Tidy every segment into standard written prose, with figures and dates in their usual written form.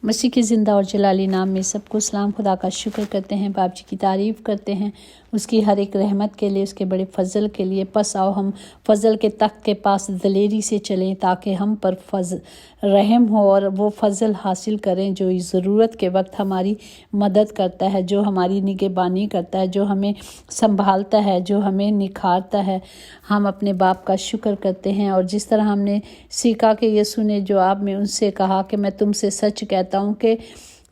मसीह के ज़िंदा और जलाली नाम में सबको सलाम। खुदा का शुक्र करते हैं, बाप जी की तारीफ़ करते हैं उसकी हर एक रहमत के लिए, उसके बड़े फजल के लिए। बस आओ हम फजल के तख्त के पास दलेरी से चलें ताकि हम पर रहम हो और वो फजल हासिल करें जो इस ज़रूरत के वक्त हमारी मदद करता है, जो हमारी निगहबानी करता है, जो हमें संभालता है, जो हमें निखारता है। हम अपने बाप का शुक्र करते हैं। और जिस तरह हमने सीखा कि यीशु ने जवाब में उनसे कहा कि मैं तुमसे सच कहता हूँ कि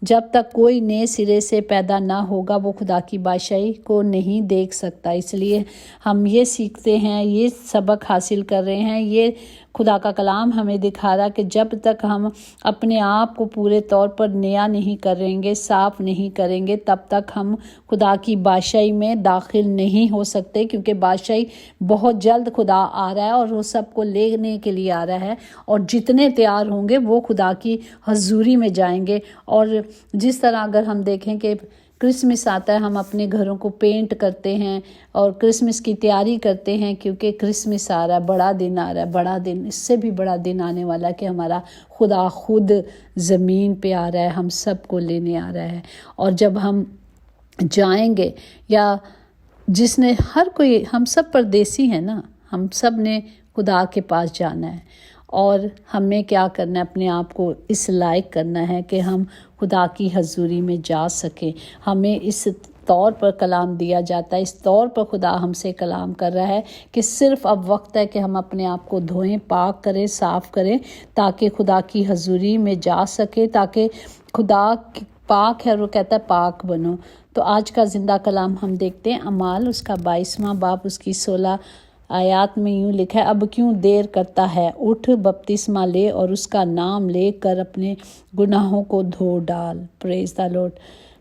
जब तक कोई नए सिरे से पैदा ना होगा वो खुदा की बादशाही को नहीं देख सकता। इसलिए हम ये सीखते हैं, ये सबक हासिल कर रहे हैं। ये खुदा का कलाम हमें दिखा रहा कि जब तक हम अपने आप को पूरे तौर पर नया नहीं करेंगे, साफ़ नहीं करेंगे, तब तक हम खुदा की बादशाही में दाखिल नहीं हो सकते, क्योंकि बादशाही बहुत जल्द खुदा आ रहा है और वो सबको लेने के लिए आ रहा है। और जितने तैयार होंगे वो खुदा की हजूरी में जाएंगे। और जिस तरह अगर हम देखें कि क्रिसमस आता है, हम अपने घरों को पेंट करते हैं और क्रिसमस की तैयारी करते हैं, क्योंकि क्रिसमस आ रहा है, बड़ा दिन आ रहा है, बड़ा दिन, इससे भी बड़ा दिन आने वाला है कि हमारा खुदा खुद ज़मीन पे आ रहा है, हम सबको लेने आ रहा है। और जब हम जाएंगे, या जिसने हर कोई, हम सब परदेसी हैं ना, हम सब ने खुदा के पास जाना है। और हमें क्या करना है, अपने आप को इस लायक करना है कि हम खुदा की हजूरी में जा सकें। हमें इस तौर पर कलाम दिया जाता है, इस तौर पर खुदा हमसे कलाम कर रहा है कि सिर्फ अब वक्त है कि हम अपने आप को धोएं, पाक करें, साफ़ करें, ताकि खुदा की हजूरी में जा सके, ताकि खुदा पाक है और वो कहता है पाक बनो। तो आज का ज़िंदा कलाम हम देखते हैं अमाल उसका 22वां बाब उसकी 16 आयात में यूँ लिखा है, अब क्यों देर करता है, उठ बपतिस्मा ले और उसका नाम ले कर अपने गुनाहों को धो डाल। Praise the Lord.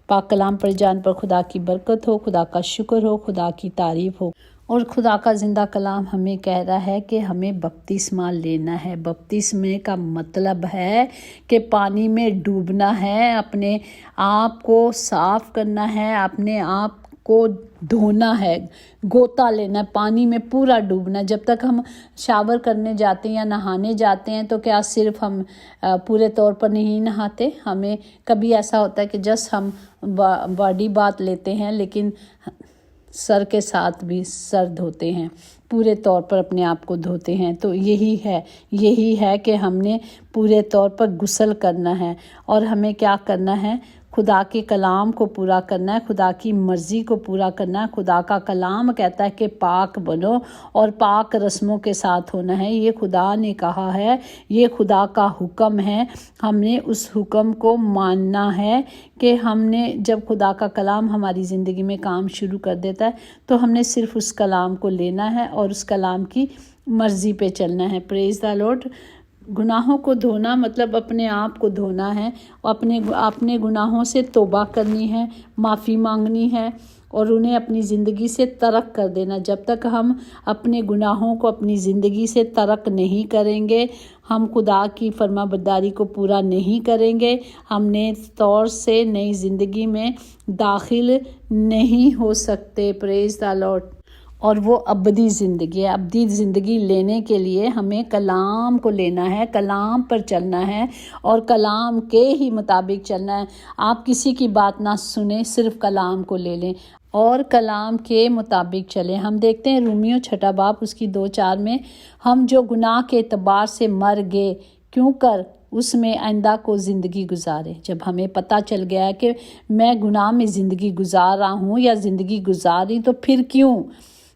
पाक कलाम पर जान पर खुदा की बरकत हो, खुदा का शुक्र हो, खुदा की तारीफ हो। और खुदा का ज़िंदा कलाम हमें कह रहा है कि हमें बपतिस्मा लेना है। बपतिस्मे का मतलब है कि पानी में डूबना है, अपने आप को साफ़ करना है, अपने आप को धोना है, गोता लेना है, पानी में पूरा डूबना। जब तक हम शावर करने जाते हैं या नहाने जाते हैं तो क्या सिर्फ हम पूरे तौर पर नहीं नहाते, हमें कभी ऐसा होता है कि जस्ट हम बॉडी बाथ लेते हैं, लेकिन सर के साथ भी सर धोते हैं, पूरे तौर पर अपने आप को धोते हैं। तो यही है कि हमने पूरे तौर पर गुस्ल करना है। और हमें क्या करना है, खुदा के कलाम को पूरा करना है, खुदा की मर्ज़ी को पूरा करना है। खुदा का कलाम कहता है कि पाक बनो और पाक रस्मों के साथ होना है। ये खुदा ने कहा है, ये खुदा का हुक्म है, हमने उस हुक्म को मानना है। कि हमने जब खुदा का कलाम हमारी ज़िंदगी में काम शुरू कर देता है तो हमने सिर्फ उस कलाम को लेना है और उस कलाम की मर्ज़ी पे चलना है। Praise the Lord. गुनाहों को धोना मतलब अपने आप को धोना है, अपने गुनाहों से तौबा करनी है, माफ़ी मांगनी है और उन्हें अपनी ज़िंदगी से तर्क कर देना। जब तक हम अपने गुनाहों को अपनी ज़िंदगी से तर्क नहीं करेंगे, हम खुदा की फरमाबरदारी को पूरा नहीं करेंगे, हम नए तौर से नई ज़िंदगी में दाखिल नहीं हो सकते। Praise the Lord. और वो अबदी ज़िंदगी है। अबदी ज़िंदगी लेने के लिए हमें कलाम को लेना है, कलाम पर चलना है और कलाम के ही मुताबिक चलना है। आप किसी की बात ना सुने, सिर्फ कलाम को ले लें और कलाम के मुताबिक चलें। हम देखते हैं रोमियो 6 बाब उसकी 2-4 में, हम जो गुनाह के एतबार से मर गए क्यों कर उसमें आइंदा को ज़िंदगी गुजारे। जब हमें पता चल गया है कि मैं गुनाह में ज़िंदगी गुजार रहा हूँ या ज़िंदगी गुजार रही, तो फिर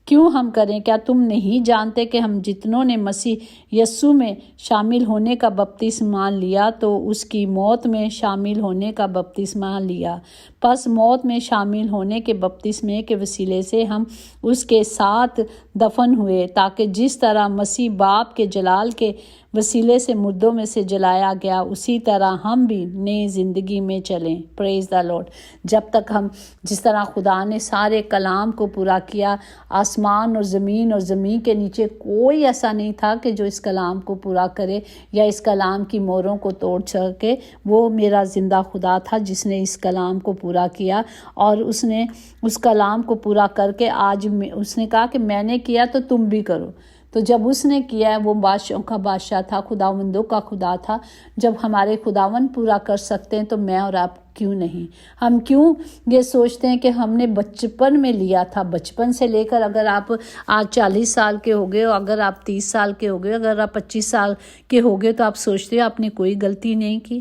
क्यों हम करें। क्या तुम नहीं जानते कि हम जितनों ने मसीह यस्सु में शामिल होने का बपतिस्मा लिया तो उसकी मौत में शामिल होने का बपतिस्मा लिया। बस मौत में शामिल होने के बपतिस्मे के वसीले से हम उसके साथ दफन हुए, ताकि जिस तरह मसीह बाप के जलाल के वसीले से मुर्दों में से जलाया गया, उसी तरह हम भी नई ज़िंदगी में चलें। Praise the Lord. जब तक हम, जिस तरह खुदा ने सारे कलाम को पूरा किया, आसमान और ज़मीन के नीचे कोई ऐसा नहीं था कि जो इस कलाम को पूरा करे या इस कलाम की मोहरों को तोड़ सके। वो मेरा ज़िंदा खुदा था जिसने इस कलाम को पूरा किया और उसने उस कलाम को पूरा करके आज उसने कहा कि मैंने किया तो तुम भी करो। تو جب اس نے کیا ہے، وہ بادشاہوں کا بادشاہ تھا، خداوندوں کا خدا تھا، جب ہمارے خداوند پورا کر سکتے ہیں تو میں اور آپ کیوں نہیں؟ ہم کیوں یہ سوچتے ہیں کہ ہم نے بچپن میں لیا تھا؟ بچپن سے لے کر اگر آپ آج 40 سال کے ہو گئے، اگر آپ 30 سال کے ہو گئے، اگر آپ 25 سال کے ہو گئے، تو آپ سوچتے ہیں آپ نے کوئی غلطی نہیں کی،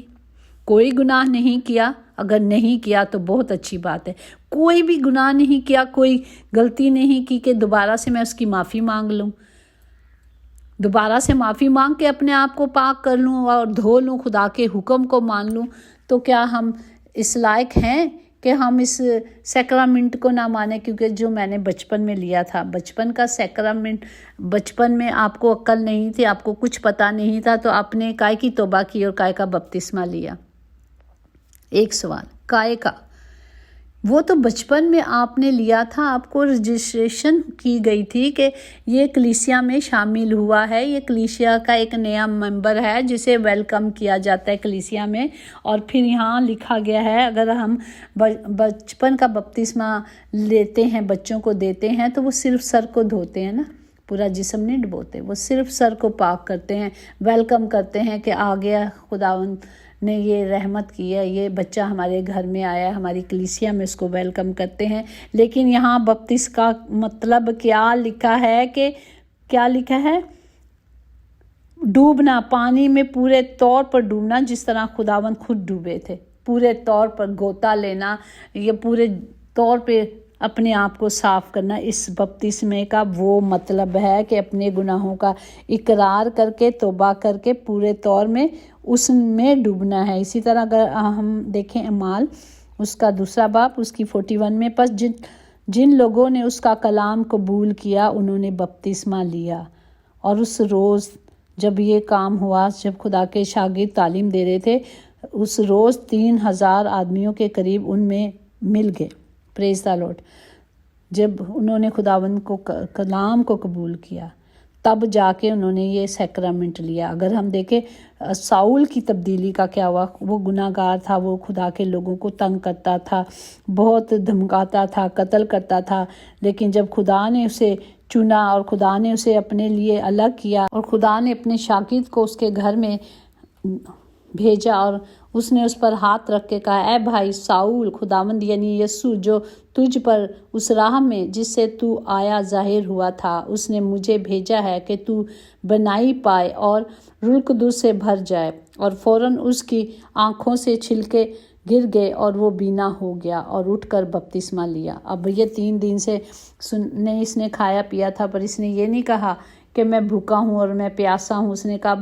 کوئی گناہ نہیں کیا؟ اگر نہیں کیا تو بہت اچھی بات ہے۔ کوئی بھی گناہ نہیں کیا، کوئی غلطی نہیں کی کہ دوبارہ سے میں اس کی معافی مانگ لوں، دوبارہ سے معافی مانگ کے اپنے آپ کو پاک کر لوں اور دھو لوں، خدا کے حکم کو مان لوں؟ تو کیا ہم اس لائق ہیں کہ ہم اس سیکرامنٹ کو نہ مانیں؟ کیونکہ جو میں نے بچپن میں لیا تھا، بچپن کا سیکرامنٹ، بچپن میں آپ کو عقل نہیں تھی، آپ کو کچھ پتہ نہیں تھا، تو آپ نے کائے کی توبہ کی اور کائے کا بپتسمہ لیا؟ ایک سوال، کائے کا؟ وہ تو بچپن میں آپ نے لیا تھا، آپ کو رجسٹریشن کی گئی تھی کہ یہ کلیسیا میں شامل ہوا ہے، یہ کلیسیا کا ایک نیا ممبر ہے جسے ویلکم کیا جاتا ہے کلیسیا میں، اور پھر یہاں لکھا گیا ہے اگر ہم بچپن کا بپتسمہ لیتے ہیں، بچوں کو دیتے ہیں، تو وہ صرف سر کو دھوتے ہیں نا، پورا جسم نہیں ڈبوتے، وہ صرف سر کو پاک کرتے ہیں، ویلکم کرتے ہیں کہ آ گیا، خداوند نے یہ رحمت کی ہے، یہ بچہ ہمارے گھر میں آیا، ہماری کلیسیا میں اس کو ویلکم کرتے ہیں۔ لیکن یہاں بپتس کا مطلب کیا لکھا ہے کہ کیا لکھا ہے؟ ڈوبنا، پانی میں پورے طور پر ڈوبنا، جس طرح خداوند خود ڈوبے تھے، پورے طور پر غوطہ لینا، یہ پورے طور پہ اپنے آپ کو صاف کرنا۔ اس بپتسمے کا وہ مطلب ہے کہ اپنے گناہوں کا اقرار کر کے، توبہ کر کے پورے طور میں اس میں ڈوبنا ہے۔ اسی طرح اگر ہم دیکھیں اعمال اس کا 2 باب اس کی 41 میں، پس جن لوگوں نے اس کا کلام قبول کیا انہوں نے بپتسمہ لیا، اور اس روز جب یہ کام ہوا، جب خدا کے شاگرد تعلیم دے رہے تھے، اس روز 3000 آدمیوں کے قریب ان میں مل گئے۔ پریز دا لارڈ۔ جب انہوں نے خداوند کو کلام کو قبول کیا، تب جا کے انہوں نے یہ سیکرامنٹ لیا۔ اگر ہم دیکھیں ساؤل کی تبدیلی کا کیا ہوا، وہ گناہ گار تھا، وہ خدا کے لوگوں کو تنگ کرتا تھا، بہت دھمکاتا تھا، قتل کرتا تھا، لیکن جب خدا نے اسے چنا اور خدا نے اسے اپنے لیے الگ کیا، اور خدا نے اپنے شاگرد کو اس کے گھر میں بھیجا، اور اس نے اس پر ہاتھ رکھ کے کہا، اے بھائی ساؤل، خداوند یعنی یسوع جو تجھ پر اس راہ میں جس سے تو آیا ظاہر ہوا تھا، اس نے مجھے بھیجا ہے کہ تو بنائی پائے اور روح القدس سے بھر جائے۔ اور فوراً اس کی آنکھوں سے چھلکے گر گئے اور وہ بینا ہو گیا اور اٹھ کر بپتسمہ لیا۔ اب یہ 3 دن سے نہیں اس نے کھایا پیا تھا، پر اس نے یہ نہیں کہا کہ میں بھوکا ہوں اور میں پیاسا ہوں، اس نے کہا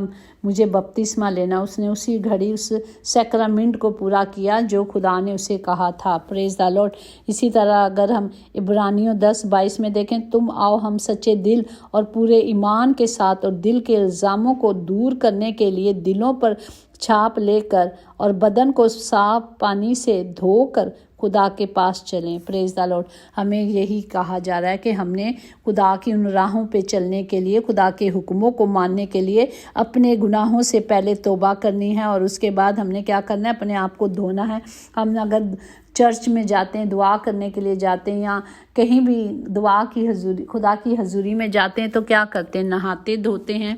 مجھے بپتسمہ لینا۔ اس نے اسی گھڑی اس سیکرامنٹ کو پورا کیا جو خدا نے اسے کہا تھا۔ پریز دا لارڈ۔ اسی طرح اگر ہم عبرانیوں 10:22 میں دیکھیں، تم آؤ ہم سچے دل اور پورے ایمان کے ساتھ اور دل کے الزاموں کو دور کرنے کے لیے دلوں پر چھاپ لے کر اور بدن کو صاف پانی سے دھو کر خدا کے پاس چلیں۔ پریز دا لارڈ۔ ہمیں یہی کہا جا رہا ہے کہ ہم نے خدا کی ان راہوں پہ چلنے کے لیے، خدا کے حکموں کو ماننے کے لیے اپنے گناہوں سے پہلے توبہ کرنی ہے، اور اس کے بعد ہم نے کیا کرنا ہے؟ اپنے آپ کو دھونا ہے۔ ہم اگر چرچ میں جاتے ہیں، دعا کرنے کے لیے جاتے ہیں، یا کہیں بھی دعا کی حضوری، خدا کی حضوری میں جاتے ہیں، تو کیا کرتے ہیں؟ نہاتے دھوتے ہیں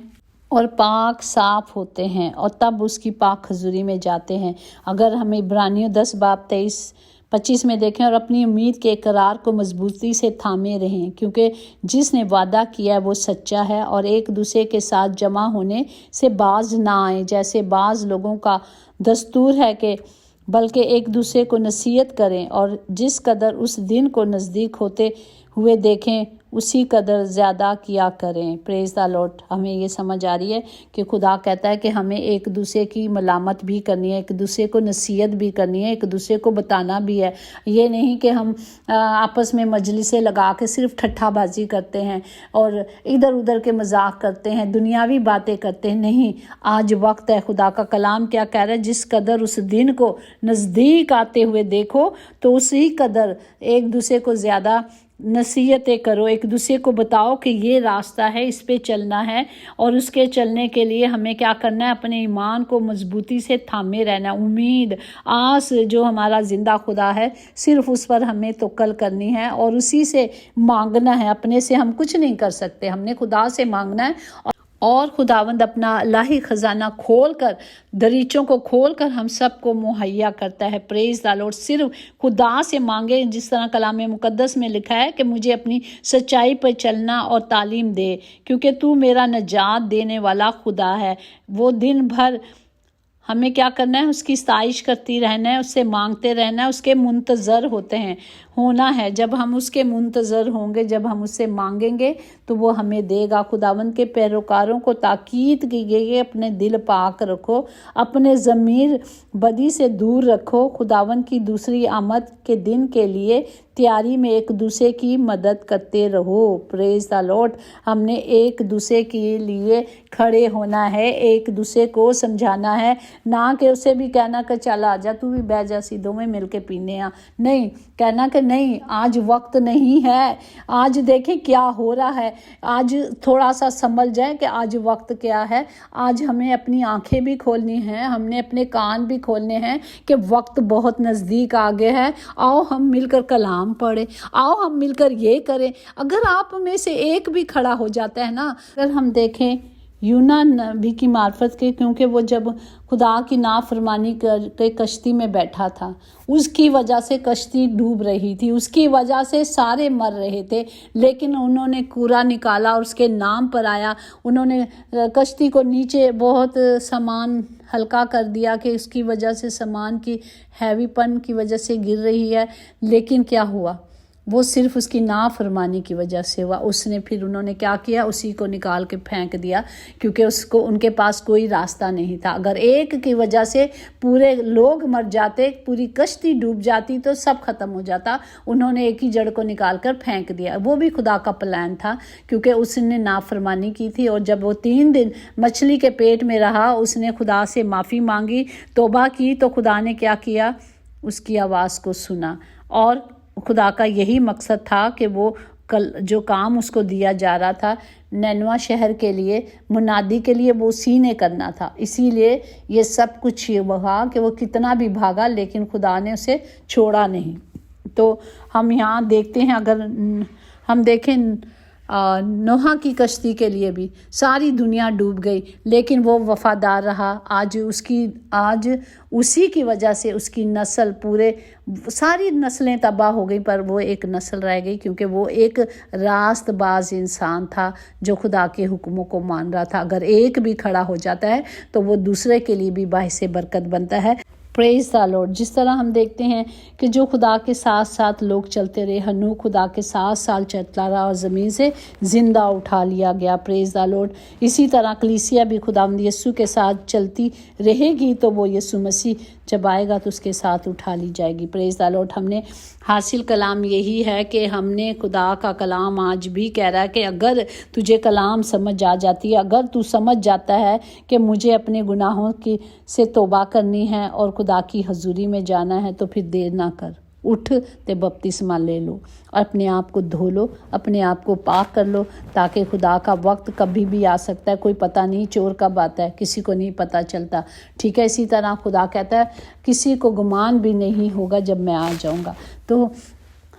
اور پاک صاف ہوتے ہیں، اور تب اس کی پاک حضوری میں جاتے ہیں۔ اگر ہم عبرانیوں 10:23-25 میں دیکھیں، اور اپنی امید کے اقرار کو مضبوطی سے تھامے رہیں، کیونکہ جس نے وعدہ کیا ہے وہ سچا ہے، اور ایک دوسرے کے ساتھ جمع ہونے سے باز نہ آئیں جیسے بعض لوگوں کا دستور ہے، کہ بلکہ ایک دوسرے کو نصیحت کریں، اور جس قدر اس دن کو نزدیک ہوتے ہوئے دیکھیں اسی قدر زیادہ کیا کریں۔ پریز دا لارڈ۔ ہمیں یہ سمجھ آ رہی ہے کہ خدا کہتا ہے کہ ہمیں ایک دوسرے کی ملامت بھی کرنی ہے، ایک دوسرے کو نصیحت بھی کرنی ہے، ایک دوسرے کو بتانا بھی ہے۔ یہ نہیں کہ ہم آپس میں مجلسیں لگا کے صرف ٹھٹھا بازی کرتے ہیں اور ادھر ادھر کے مذاق کرتے ہیں، دنیاوی باتیں کرتے ہیں۔ نہیں، آج وقت ہے، خدا کا کلام کیا کہہ رہا ہے؟ جس قدر اس دن کو نزدیک آتے ہوئے دیکھو، تو اسی قدر ایک دوسرے کو زیادہ नसीहतें करो, एक दूसरे को बताओ कि ये रास्ता है, इस पे चलना है, और उसके चलने के लिए हमें क्या करना है, अपने ईमान को मजबूती से थामे रहना। उम्मीद, आस जो हमारा ज़िंदा खुदा है, सिर्फ उस पर हमें तवक्कुल करनी है और उसी से मांगना है। अपने से हम कुछ नहीं कर सकते, हमने खुदा से मांगना है और खुदावंद अपना इलाही ख़जाना खोल कर, दरीचों को खोल कर हम सबको मुहैया करता है। Praise the Lord. सिर्फ खुदा से मांगे, जिस तरह कलाम मुकद्दस में लिखा है कि मुझे अपनी सच्चाई पर चलना और तालीम दे, क्योंकि तू मेरा निजात देने वाला खुदा है। वो दिन भर हमें क्या करना है, उसकी सताइश करती रहना है, उससे मांगते रहना है, उसके मुंतज़र होना है। जब हम उसके मुंतज़र होंगे, जब हम उससे मांगेंगे तो वो हमें देगा। खुदावंद के पैरोकारों को ताकीद की गई है, अपने दिल पाक रखो, अपने ज़मीर बदी से दूर रखो। खुदावंद की दूसरी आमद के दिन के लिए तैयारी में एक दूसरे की मदद करते रहो। Praise the Lord. हमने एक दूसरे के लिए खड़े होना है, एक दूसरे को समझाना है, ना कि उसे भी कहना कि चल आ जा, तू भी बह जा, सी दोवें मिल के पीने आ। नहीं, कहना कि नहीं, आज वक्त नहीं है, आज देखें क्या हो रहा है, आज थोड़ा सा संभल जाए कि आज वक्त क्या है। आज हमें अपनी आंखें भी खोलनी हैं, हमने अपने कान भी खोलने हैं कि वक्त बहुत नज़दीक आ गया है। आओ हम मिलकर कलाम पढ़े, आओ हम मिलकर ये करें। अगर आप में से एक भी खड़ा हो जाता है ना, अगर हम देखें यूना नबी की मार्फत के, क्योंकि वो जब खुदा की नाफरमानी करके कश्ती में बैठा था, उसकी वजह से कश्ती डूब रही थी, उसकी वजह से सारे मर रहे थे, लेकिन उन्होंने कूड़ा निकाला और उसके नाम पर आया। उन्होंने कश्ती को नीचे बहुत सामान हल्का कर दिया कि उसकी वजह से सामान की हैवीपन की वजह से गिर रही है, लेकिन क्या हुआ, वो सिर्फ उसकी नाफरमानी की वजह से हुआ। फिर उन्होंने क्या किया, उसी को निकाल के फेंक दिया, क्योंकि उनके पास कोई रास्ता नहीं था। अगर एक की वजह से पूरे लोग मर जाते, पूरी कश्ती डूब जाती, तो सब खत्म हो जाता। उन्होंने एक ही जड़ को निकाल कर फेंक दिया। वो भी खुदा का प्लान था, क्योंकि उसने नाफरमानी की थी। और जब वो 3 दिन मछली के पेट में रहा, उसने खुदा से माफ़ी मांगी, तौबा की, तो खुदा ने क्या किया, उसकी आवाज़ को सुना। और खुदा का यही मकसद था कि वो जो काम उसको दिया जा रहा था नैनवा शहर के लिए, मुनादी के लिए, वो उसी ने करना था। इसीलिए ये सब कुछ ये हुआ कि वो कितना भी भागा, लेकिन खुदा ने उसे छोड़ा नहीं। तो हम यहाँ देखते हैं, अगर हम देखें नोहा की कश्ती के लिए भी सारी दुनिया डूब गई, लेकिन वो वफादार रहा। आज उसी की वजह से उसकी नस्ल, पूरे सारी नस्लें तबाह हो गई, पर वो एक नस्ल रह गई, क्योंकि वो एक रास्तबाज इंसान था जो खुदा के हुक्मों को मान रहा था। अगर एक भी खड़ा हो जाता है तो वो दूसरे के लिए भी बाइस बरकत बनता है। Praise the Lord. जिस तरह हम देखते हैं कि जो खुदा के साथ साथ लोग चलते रहे, हनूक खुदा के 7 साल चलता रहा और ज़मीन से ज़िंदा उठा लिया गया। Praise the Lord. इसी तरह कलीसिया भी खुदावंद यीशु के साथ चलती रहेगी, तो वो यीशु मसीह जब आएगा तो उसके साथ उठा ली जाएगी। Praise the Lord. हमने हासिल कलाम यही है कि हमने खुदा का कलाम आज भी कह रहा है कि अगर तुझे कलाम समझ आ जाती है, अगर तू समझ जाता है कि मुझे अपने गुनाहों की से तौबा करनी है और खुदा की हजूरी में जाना है, तो फिर देर ना कर, उठ ते बपतिस्मा ले लो और अपने आप को धो लो, अपने आप को पाक कर लो, ताकि खुदा का वक्त कभी भी आ सकता है। कोई पता नहीं चोर कब आता है, किसी को नहीं पता चलता। ठीक है, इसी तरह खुदा कहता है किसी को गुमान भी नहीं होगा जब मैं आ जाऊंगा। तो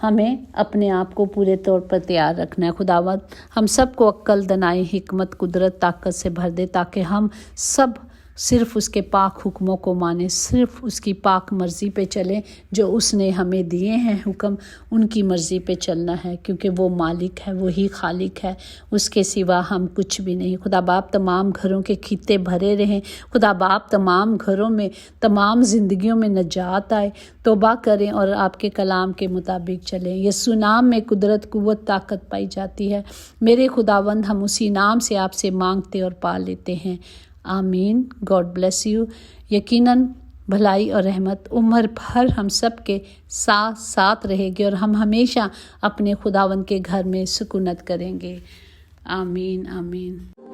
हमें अपने आप को पूरे तौर पर तैयार रखना है। खुदावंद हम सबको अक्ल, दनाई, हिकमत, कुदरत, ताकत से भर दे, ताकि हम सब सिर्फ़ उसके पाक हुक्मों को माने, सिर्फ़ उसकी पाक मर्ज़ी पे चलें। जो उसने हमें दिए हैं हुक्म, उनकी मर्ज़ी पे चलना है, क्योंकि वो मालिक है, वही खालिक है, उसके सिवा हम कुछ भी नहीं। खुदा बाप तमाम घरों के खीते भरे रहें। खुदा बाप तमाम घरों में, तमाम ज़िंदगियों में नजात आए। तौबा करें और आपके कलाम के मुताबिक चलें। यीशु नाम में कुदरत, कुव्वत, ताकत पाई जाती है। मेरे खुदावंद, हम उसी नाम से आपसे मांगते और पा लेते हैं। आमीन। God bless you. यकीनन भलाई और रहमत उम्र भर हम सब के साथ साथ रहेगी और हम हमेशा अपने खुदावंद के घर में सुकूनत करेंगे। आमीन आमीन।